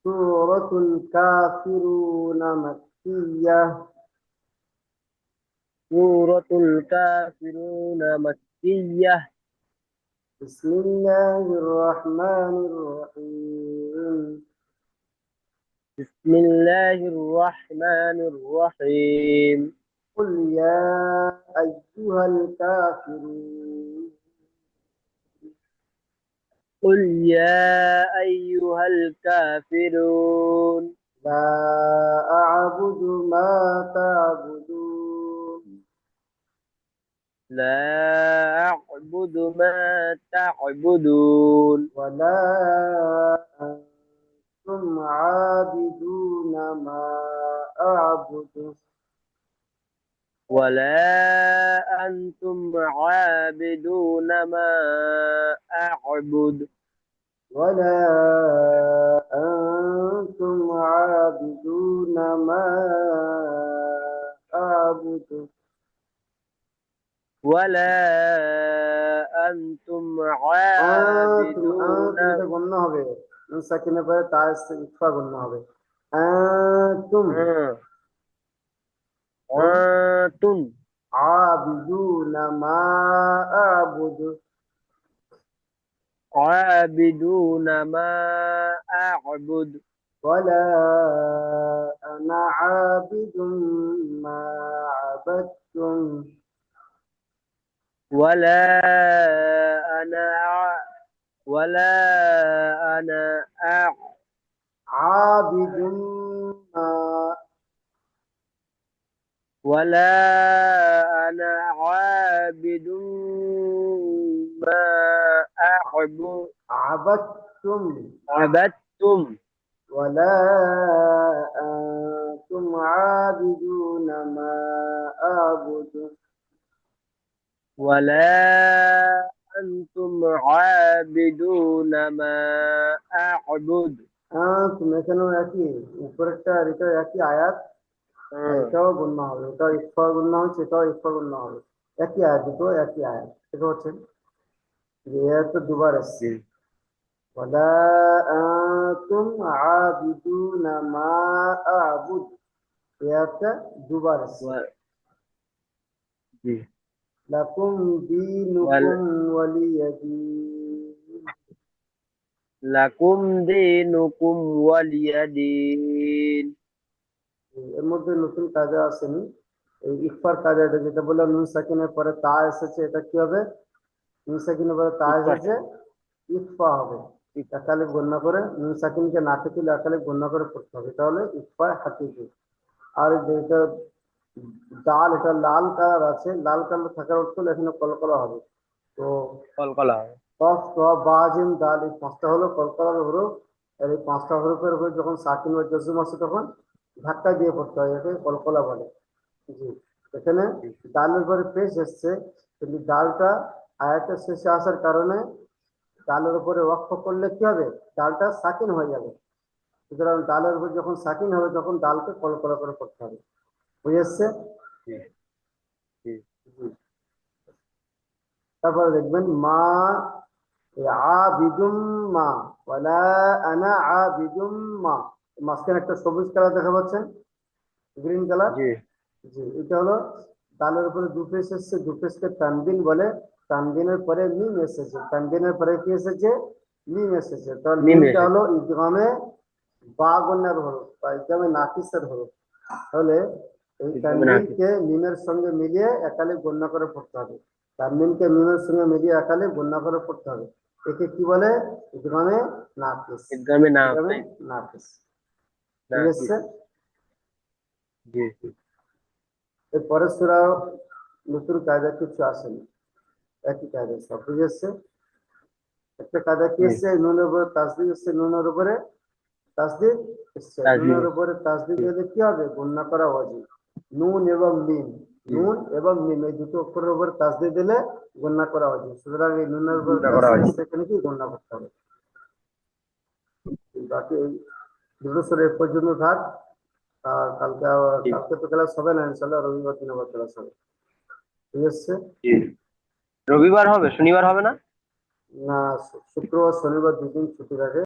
سورة الكافرون مكية. سورة الكافرون مكية. بسم الله الرحمن الرحيم. بسم الله الرحمن الرحيم. قل يا أيها الكافرون قل يا أيها الكافرون لا أعبد ما تعبدون لا أعبد ما تعبدون ولا أنتم عابدون ما أعبد ولا أنتم عابدون ما أعبد ولا أنتم عابدون ما أعبد ولا أنتم عابدون أنتم এটা গণ্য হবে নুন সাকিনের পরে তা ইকফা গণ্য হবে أنتم آه. هم أنتم عابدون ما أعبد عابدون ما أعبد ولا أنا عابد ما عبدتم ولا أنا ولا أنا عابد ما ولا أنا عابد ما عبدتم عبدتم ولا أنتم عابدون ما أعبد ولا أنتم عابدون ما أعبد أنتم এখানেও একই উপরেরটা আর এটা একই আয়াত আর এটাও গণ্য হবে এটাও ইকফা গণ্য হচ্ছে এটাও ইকফা গণ্য হবে একই আয়াত দুটো একই আয়াত এটা হচ্ছে যে আয়াত তো দুবার আসছে ولا أنتم عابدون ما أعبد এই আয়াতটা দুবার আসছে جی لكم ول- دينكم ولي دين لكم دينكم ولي دين এর মধ্যে নতুন কাজে আসেনি এই ইকফার কাজাটা যেটা বললাম নুন সাকিনের পরে তা এসেছে এটা কি হবে নুন সাকিনের পরে তা ইকফা এসেছে ইকফা হবে একালিফ গণ্য করে নুন সাকিনকে না থেকে একালিফ গণ্য করে পড়তে হবে তাহলে ইকফা হাকিকি আর যেটা ডাল এটা লাল কালার আছে লাল কালার থাকার অর্থ হলো এখানে কলকলা হবে তো কলকলা কফ ত বা জিম দাল এই পাঁচটা হলো কলকলার হরফ আর এই পাঁচটা হরফের উপরে যখন সাকিন বা জজম আসে তখন ধাক্কা দিয়ে পড়তে হয় এটাকে কলকলা বলে জি এখানে ডালের উপরে পেশ এসছে কিন্তু ডালটা আয়াতের শেষে আসার কারণে ডালের উপরে ওয়াকফ করলে কি হবে ডালটা সাকিন হয়ে যাবে সুতরাং ডালের উপর যখন সাকিন হবে তখন ডালকে কলকলা করে পড়তে হবে বুঝে এসছে জি জি জি তারপরে দেখবেন মা আবিদুম মা ওয়ালা আনা আবিদুম মা মাঝখানে একটা সবুজ কালার দেখা পাচ্ছেন গ্রিন কালার জি জি এটা হলো দালের উপরে দু পেশ এসছে দু পেশকে তানবিন বলে তানবিনের পরে মিম এসেছে তানবিনের পরে কি এসেছে মিম এসেছে তাহলে মিম মিমটা এসেছে হলো ইদগামে বা গণ্যের হরফ বা ইদগামে নাকিসের হরফ তাহলে এই ইকদমে নাফি তানবিনকে মিমের সঙ্গে মিলিয়ে একালে গণ্য করে পড়তে হবে তানবিনকে মিমের সঙ্গে মিলিয়ে একালে গণ্য করে পড়তে হবে একে কি বলে ইদগামে নাকিস ইকদমে ইদগামে নাফি নাকিস ঠিক নাফি আছে জি জি এরপরের সূরা নতুন কায়দা কিছু আসেনি একই কায়দা সব বুঝে এসছে একটা কায়দা কি জি এসছে নুনের উপরে তাসদিদ এসছে নুনের উপরে তাসদিদ এসছে তাজদিদ নুনের উপরে তাসদিদ এলে কি হবে গণনা করা ওয়াজিব নুন এবং মিম জি নুন এবং মিম এই দুটো অক্ষরের উপরে তাসদিদ দিলে গণনা করা ওয়াজিব সুতরাং এই নুনের উপরে চিন্তা করা তাসদিদ হয়েছে এসছে এখানে কি গণনা করতে হবে বাকি এই দুটো সূরা এ পর্যন্ত থাক আর জি কালকে তো ক্লাস হবে না ইনশাআল্লাহ রবিবার দিন আবার ক্লাস হবে ঠিক আছে জি রবিবার হবে শনিবার হবে না না শুক্রবার শনিবার দুদিন ছুটি থাকে